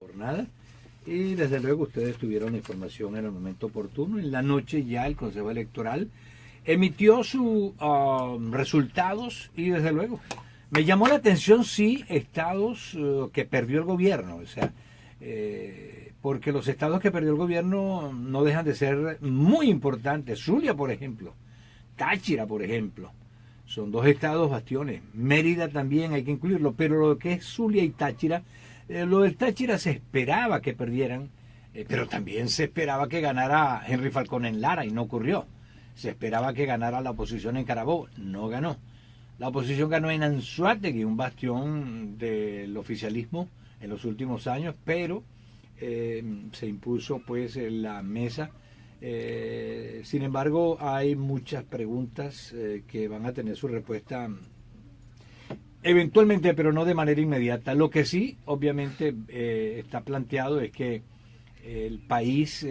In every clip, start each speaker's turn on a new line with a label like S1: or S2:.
S1: Jornada. Y desde luego ustedes tuvieron la información en el momento oportuno. En la noche ya el Consejo Electoral emitió sus resultados y desde luego me llamó la atención sí estados que perdió el gobierno, o sea, porque los estados que perdió el gobierno no dejan de ser muy importantes. Zulia, por ejemplo, Táchira, por ejemplo, son dos estados bastiones. Mérida también hay que incluirlo, pero lo que es Zulia y Táchira, lo del Táchira se esperaba que perdieran, pero también se esperaba que ganara Henry Falcón en Lara y no ocurrió. Se esperaba que ganara la oposición en Carabobo, no ganó. La oposición ganó en Anzoátegui, un bastión del oficialismo en los últimos años, pero se impuso pues la mesa. Sin embargo, hay muchas preguntas que van a tener su respuesta eventualmente, pero no de manera inmediata. Lo que sí, obviamente, está planteado es que el país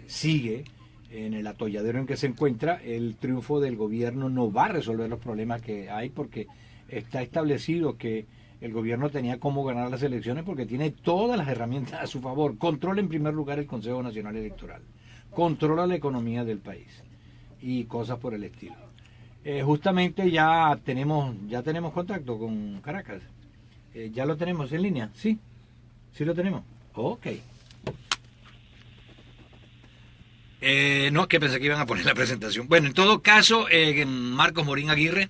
S1: sigue en el atolladero en que se encuentra. El triunfo del gobierno no va a resolver los problemas que hay porque está establecido que el gobierno tenía cómo ganar las elecciones porque tiene todas las herramientas a su favor. Controla en primer lugar el Consejo Nacional Electoral, controla la economía del país y cosas por el estilo. Justamente ya tenemos contacto con Caracas. Ya lo tenemos en línea, ¿sí? ¿Sí lo tenemos? Ok. No, que pensé que iban a poner la presentación. Bueno, en todo caso, Marcos Morín Aguirre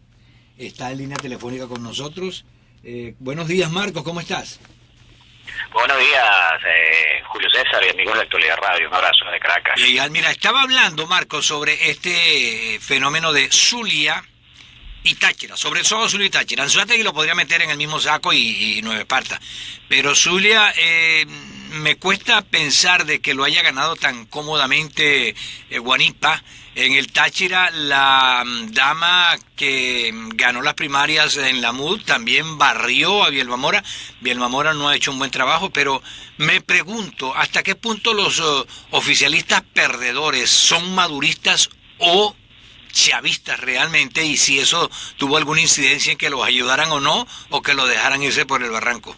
S1: está en línea telefónica con nosotros. Buenos días, Marcos, ¿cómo estás?
S2: Buenos días, Julio César y amigos de Actualidad Radio. Un abrazo de Caracas.
S1: Mira, estaba hablando, Marcos, sobre este fenómeno de Zulia y Táchira, sobre todo Zulia y Táchira. Anzoátegui lo podría meter en el mismo saco y Nueva Esparta, pero Zulia me cuesta pensar de que lo haya ganado tan cómodamente Guanipa. En el Táchira, la dama que ganó las primarias en la MUD también barrió a Bielba Mora. Bielba Mora no ha hecho un buen trabajo, pero me pregunto hasta qué punto los oficialistas perdedores son maduristas o chavistas realmente, y si eso tuvo alguna incidencia en que los ayudaran o no, o que lo dejaran irse por el barranco.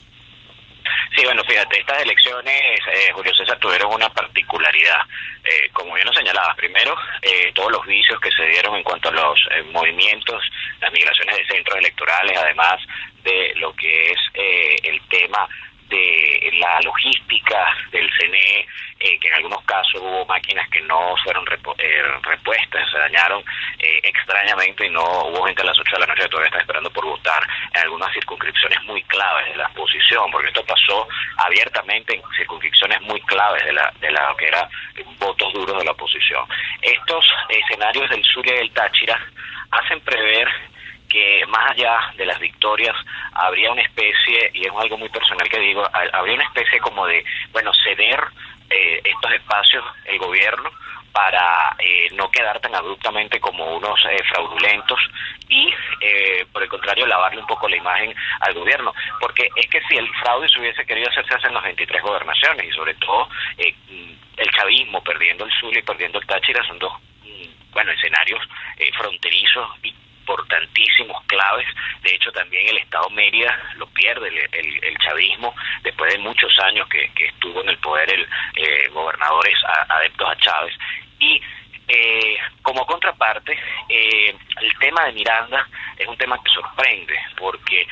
S2: Sí, bueno, fíjate, estas elecciones, Julio César, tuvieron una particularidad. Como bien lo señalabas, primero, todos los vicios que se dieron en cuanto a los movimientos, las migraciones de centros electorales, además de lo que es el tema de la logística del CNE, que en algunos casos hubo máquinas que no fueron repuestas, se dañaron extrañamente y no hubo gente a las 8 de la noche que todavía está esperando por votar en algunas circunscripciones muy claves de la oposición, porque esto pasó abiertamente en circunscripciones muy claves de la que era votos duros de la oposición. Estos escenarios del Zulia y del Táchira hacen prever que más allá de las victorias habría una especie, y es algo muy personal que digo, habría una especie como de, ceder estos espacios el gobierno para no quedar tan abruptamente como unos fraudulentos y, por el contrario, lavarle un poco la imagen al gobierno. Porque es que si el fraude se hubiese querido hacerse en las 23 gobernaciones, y sobre todo el chavismo perdiendo el Zulia y perdiendo el Táchira, son dos escenarios fronterizos y importantísimos, claves. De hecho, también el Estado Mérida lo pierde el chavismo después de muchos años que estuvo en el poder gobernadores adeptos a Chávez. Y como contraparte, el tema de Miranda es un tema que sorprende, porque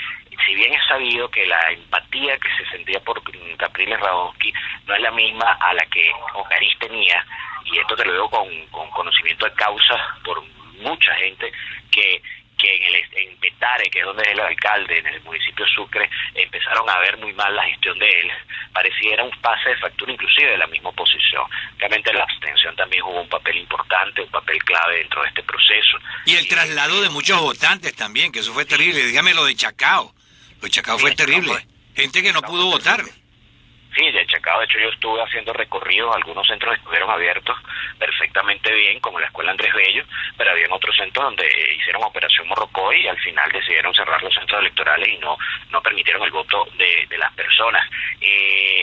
S2: si bien es sabido que la empatía que se sentía por Capriles Radonsky no es la misma a la que Ocariz tenía, y esto te lo digo con conocimiento de causa por mucha gente que en Petare, que es donde es el alcalde, en el municipio de Sucre, empezaron a ver muy mal la gestión de él. Pareciera un pase de factura inclusive de la misma oposición. Realmente la abstención también jugó un papel importante, un papel clave dentro de este proceso.
S1: Y el traslado de muchos votantes también, que eso fue terrible. Dígame lo de Chacao. Lo de Chacao fue terrible. Gente que no pudo votar.
S2: Sí, de Chacao, de hecho yo estuve haciendo recorridos, algunos centros estuvieron abiertos perfectamente bien, como la Escuela Andrés Bello, pero había otros centros donde hicieron operación Morrocoy y al final decidieron cerrar los centros electorales y no permitieron el voto de las personas.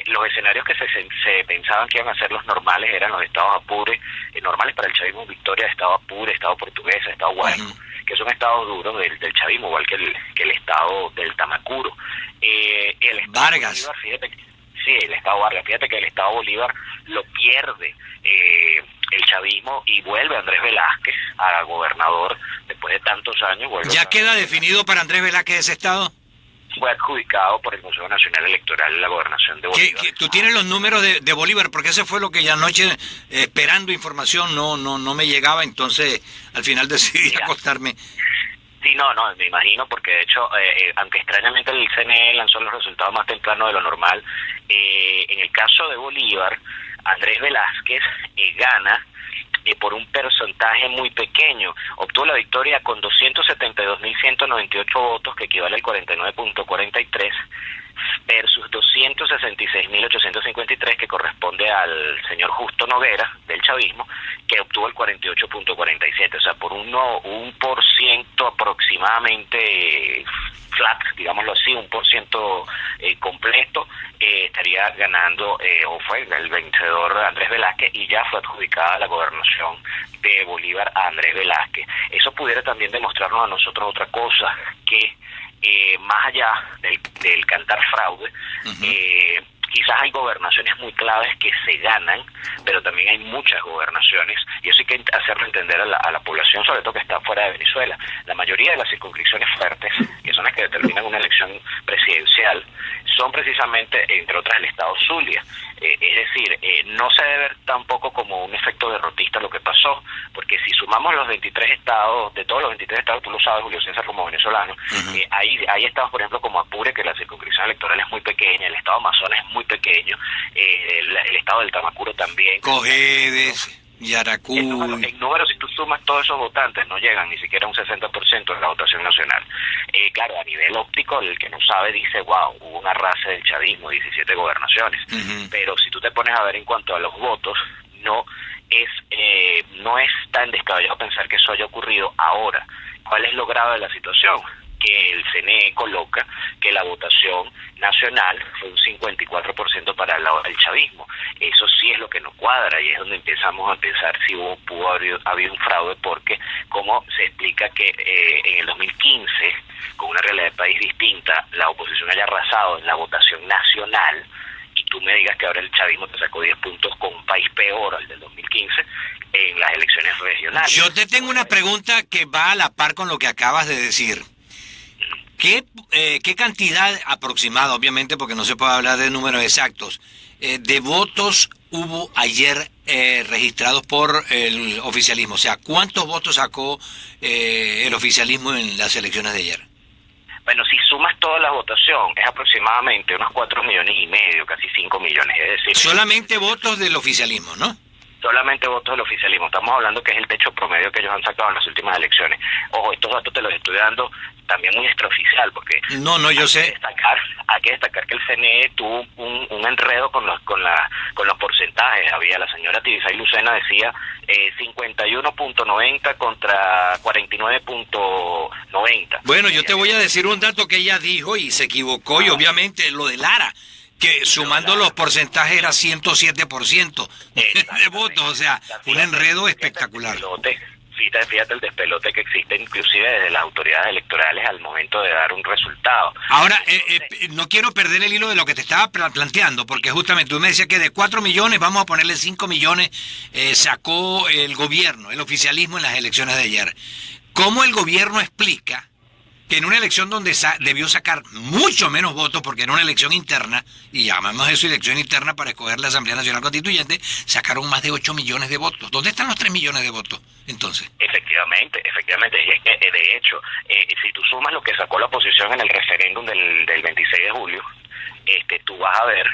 S2: Los escenarios que se pensaban que iban a ser los normales eran los estados Apure, normales para el chavismo Victoria, estado Apure, estado Portuguesa, estado Guárico, que son estados duros del chavismo, igual que el estado del Tamacuro. El estado
S1: Vargas.
S2: Bolívar, fíjate, sí, el Vargas. Fíjate que el estado Bolívar lo pierde el chavismo y vuelve Andrés Velázquez a gobernador después de tantos años.
S1: ¿Ya queda definido para Andrés Velázquez ese estado?
S2: Fue adjudicado por el Consejo Nacional Electoral la gobernación de Bolívar.
S1: ¿Tú tienes los números de Bolívar? Porque ese fue lo que ya anoche, esperando información, no me llegaba, entonces al final decidí acostarme.
S2: Sí, no, me imagino, porque de hecho, aunque extrañamente el CNE lanzó los resultados más temprano de lo normal, en el caso de Bolívar, Andrés Velázquez gana por un porcentaje muy pequeño. Obtuvo la victoria con 272.198 votos, que equivale al 49.43, versus 266.853, que corresponde al señor Justo Noguera, del chavismo, que obtuvo el 48.47. O sea, por un 1% aproximadamente flat, digámoslo así, 1% completo, estaría ganando, o fue el vencedor Andrés Velázquez, y ya fue adjudicada la gobernación de Bolívar a Andrés Velázquez. Eso pudiera también demostrarnos a nosotros otra cosa, que más allá del cantar fraude, quizás hay gobernaciones muy claves que se ganan, pero también hay muchas gobernaciones, y eso hay que hacerlo entender a la población, sobre todo que está fuera de Venezuela. La mayoría de las circunscripciones fuertes, que son las que determinan una elección presidencial, son precisamente, entre otras, el estado Zulia. Es decir, no se debe ver tampoco como un efecto derrotista lo que pasó, porque si sumamos los 23 estados, de todos los 23 estados, tú lo sabes, Julio César, como venezolano, hay estados, por ejemplo, como Apure, que la circunscripción electoral es muy pequeña, el estado Amazonas es muy pequeño, el estado del Tamacuro también.
S1: Cojedes, Yaracuy.
S2: En número, si tú sumas todos esos votantes, no llegan ni siquiera a un 60% de la votación nacional. Claro, a nivel óptico, el que no sabe dice, wow, hubo una raza del chavismo, 17 gobernaciones. Pero si tú te pones a ver en cuanto a los votos, no es tan descabellado pensar que eso haya ocurrido ahora. ¿Cuál es lo grave de la situación? Que el CNE coloca que la votación nacional fue un 54% para el chavismo. Eso sí es lo que no cuadra, y es donde empezamos a pensar si pudo haber habido un fraude, porque como se explica que en el 2015, con una realidad de país distinta, la oposición haya arrasado en la votación nacional, y tú me digas que ahora el chavismo te sacó 10 puntos con un país peor al del 2015 en las elecciones regionales.
S1: Yo te tengo una pregunta que va a la par con lo que acabas de decir. ¿Qué cantidad aproximada, obviamente, porque no se puede hablar de números exactos, de votos hubo ayer registrados por el oficialismo? O sea, ¿cuántos votos sacó el oficialismo en las elecciones de ayer?
S2: Bueno, si sumas toda la votación, es aproximadamente unos 4,5 millones, casi 5 millones. Es decir,
S1: solamente votos del oficialismo, ¿no?
S2: Solamente votos del oficialismo. Estamos hablando que es el techo promedio que ellos han sacado en las últimas elecciones. Ojo, estos datos te los estoy dando también muy extraoficial, porque
S1: no, yo sé.
S2: Hay que destacar que el CNE tuvo un enredo con los porcentajes. Había la señora Tibisay Lucena decía 51.90 contra 49.90.
S1: Bueno, yo te voy a decir un dato que ella dijo y se equivocó, y obviamente lo de Lara, que sumando los porcentajes era 107% de votos, o sea, un enredo espectacular.
S2: Fíjate el despelote que existe inclusive desde las autoridades electorales al momento de dar un resultado.
S1: Ahora, no quiero perder el hilo de lo que te estaba planteando, porque justamente tú me decías que de 4 millones, vamos a ponerle 5 millones, sacó el gobierno, el oficialismo en las elecciones de ayer. ¿Cómo el gobierno explica que en una elección donde debió sacar mucho menos votos, porque en una elección interna, y llamamos eso elección interna para escoger la Asamblea Nacional Constituyente, sacaron más de 8 millones de votos? ¿Dónde están los 3 millones de votos, entonces?
S2: Efectivamente, y es que, de hecho, si tú sumas lo que sacó la oposición en el referéndum del 26 de julio, tú vas a ver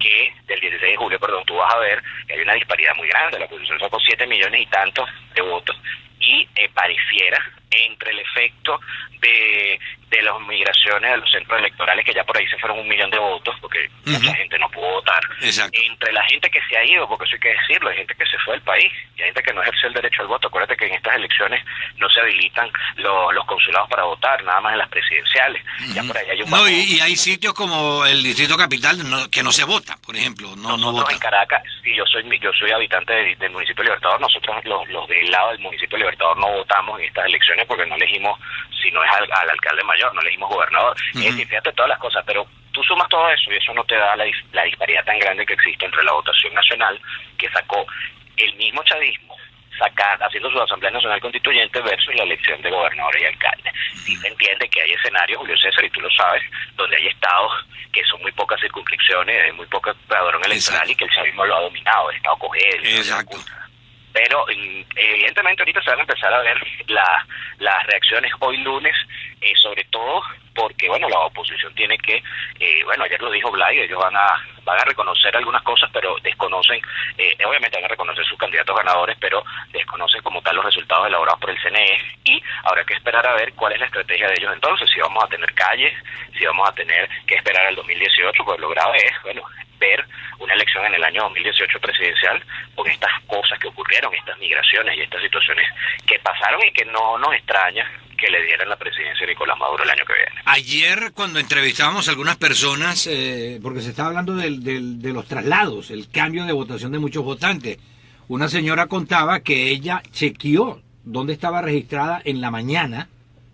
S2: que, del 16 de julio, perdón, tú vas a ver que hay una disparidad muy grande. La oposición sacó 7 millones y tantos de votos, y pareciera, entre el efecto de las migraciones de los centros electorales, que ya por ahí se fueron 1 millón de votos, porque mucha gente no pudo votar.
S1: Exacto.
S2: Entre la gente que se ha ido, porque eso hay que decirlo, hay gente que se fue del país, y hay gente que no ejerce el derecho al voto. Acuérdate que en estas elecciones no se habilitan los consulados para votar, nada más en las presidenciales. Ya por ahí hay un
S1: y hay sitios como el Distrito Capital que no se vota, por ejemplo. No vota.
S2: En Caracas, sí, yo soy habitante del municipio de Libertador. Nosotros los del lado del municipio de Libertador no votamos en estas elecciones porque no elegimos, si no es al alcalde mayor, no elegimos gobernador. Es decir, fíjate todas las cosas, pero tú sumas todo eso y eso no te da la disparidad tan grande que existe entre la votación nacional que sacó el mismo chavismo haciendo su Asamblea Nacional Constituyente versus la elección de gobernadores y alcaldes. Sí se entiende que hay escenarios, Julio César, y tú lo sabes, donde hay estados que son muy pocas circunscripciones, muy poco padrón electoral. Exacto. Y que el chavismo lo ha dominado, el estado Cogedes.
S3: Exacto.
S2: Pero evidentemente ahorita se van a empezar a ver las reacciones hoy lunes, sobre todo porque, bueno, la oposición tiene que, ayer lo dijo Blay, ellos van a reconocer algunas cosas, pero desconocen, obviamente van a reconocer sus candidatos ganadores, pero desconocen como tal los resultados elaborados por el CNE, y habrá que esperar a ver cuál es la estrategia de ellos entonces, si vamos a tener calles, si vamos a tener que esperar al 2018, pues lo grave es, ver una elección en el año 2018 presidencial con estas cosas que ocurrieron, estas migraciones y estas situaciones que pasaron y que no nos extraña que le dieran la presidencia a Nicolás Maduro el año que viene.
S3: Ayer cuando entrevistábamos a algunas personas,
S1: porque se estaba hablando de los traslados, el cambio de votación de muchos votantes, una señora contaba que ella chequeó dónde estaba registrada en la mañana,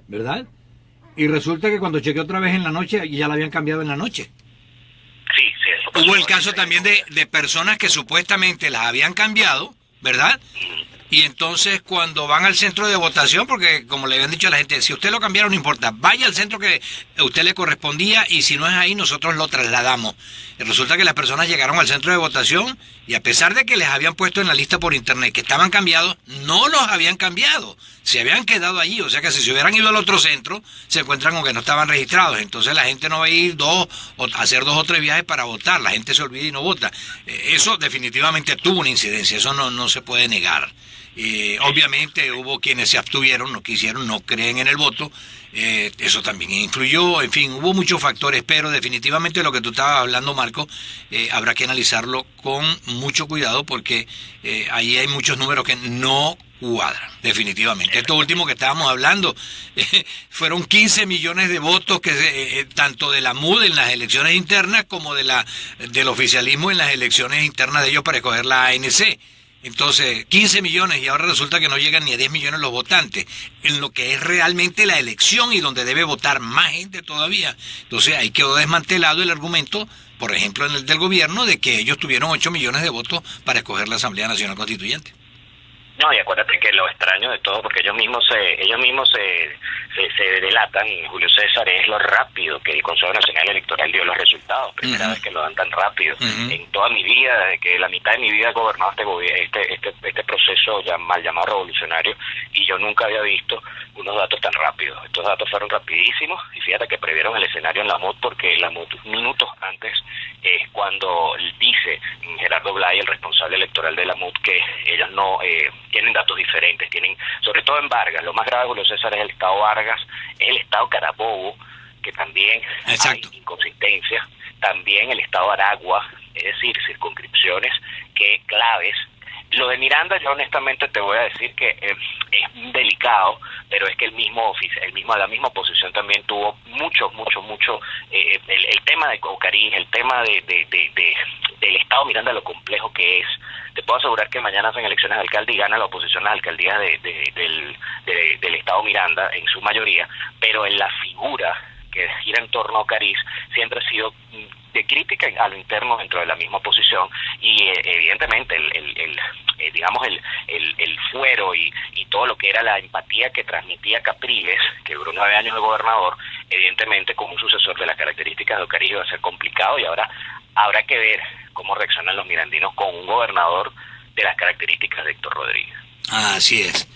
S1: ¿verdad? Y resulta que cuando chequeó otra vez en la noche, ya la habían cambiado en la noche.
S2: Sí, eso pasó.
S3: Hubo el caso también de personas que supuestamente las habían cambiado, ¿verdad? Y entonces cuando van al centro de votación, porque como le habían dicho a la gente, si usted lo cambiaron no importa, vaya al centro que a usted le correspondía y si no es ahí nosotros lo trasladamos. Y resulta que las personas llegaron al centro de votación y a pesar de que les habían puesto en la lista por internet que estaban cambiados, no los habían cambiado, se habían quedado allí. O sea que si se hubieran ido al otro centro, se encuentran con que no estaban registrados. Entonces la gente no va a ir hacer 2 o 3 viajes para votar, la gente se olvida y no vota. Eso definitivamente tuvo una incidencia, eso no se puede negar. Obviamente hubo quienes se abstuvieron, no quisieron, no creen en el voto, eso también influyó, en fin, hubo muchos factores, pero definitivamente lo que tú estabas hablando, Marco, habrá que analizarlo con mucho cuidado porque ahí hay muchos números que no cuadran, definitivamente. Esto último que estábamos hablando, fueron 15 millones de votos que tanto de la MUD en las elecciones internas como del oficialismo en las elecciones internas de ellos para escoger la ANC. Entonces, 15 millones y ahora resulta que no llegan ni a 10 millones los votantes, en lo que es realmente la elección y donde debe votar más gente todavía. Entonces, ahí quedó desmantelado el argumento, por ejemplo, en el del gobierno, de que ellos tuvieron 8 millones de votos para escoger la Asamblea Nacional Constituyente.
S2: No, y acuérdate que lo extraño de todo, porque ellos mismos se delatan, Julio César, es lo rápido que el Consejo Nacional Electoral dio los resultados. Primera vez que lo dan tan rápido. En toda mi vida, desde que la mitad de mi vida he gobernado este proceso mal llamado revolucionario, y yo nunca había visto unos datos tan rápidos. Estos datos fueron rapidísimos, y fíjate que previeron el escenario en la MUD, porque la MUD, minutos antes, es cuando dice Gerardo Blay, el responsable electoral de la MUD, que ellos no tienen datos diferentes, tienen, sobre todo en Vargas, lo más grave, Julio César, es el estado Vargas, es el estado Carabobo, que también
S3: Exacto.
S2: hay inconsistencia, también el estado Aragua, es decir, circunscripciones que claves. Lo de Miranda, yo honestamente te voy a decir que es delicado, pero es que la misma oposición también tuvo mucho el tema de Caucarí, el tema del estado Miranda, lo complejo que es. Te puedo asegurar que mañana hacen elecciones de alcalde y gana la oposición las alcaldías del estado Miranda en su mayoría, pero en la figura que gira en torno a Ocariz siempre ha sido de crítica a lo interno dentro de la misma oposición, y evidentemente el fuero y todo lo que era la empatía que transmitía Capriles, que duró 9 años de gobernador, evidentemente con un sucesor de las características de Ocariz va a ser complicado, y ahora habrá que ver cómo reaccionan los mirandinos con un gobernador de las características de Héctor Rodríguez.
S3: Así es.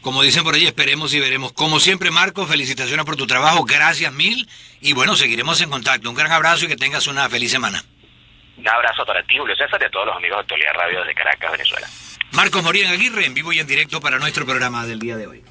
S3: Como dicen por ahí, esperemos y veremos. Como siempre, Marco, felicitaciones por tu trabajo, gracias mil, y bueno, seguiremos en contacto. Un gran abrazo y que tengas una feliz semana.
S2: Un abrazo para ti, Julio César, y a todos los amigos de Actualidad Radio desde Caracas, Venezuela.
S3: Marcos Morín Aguirre, en vivo y en directo para nuestro programa del día de hoy.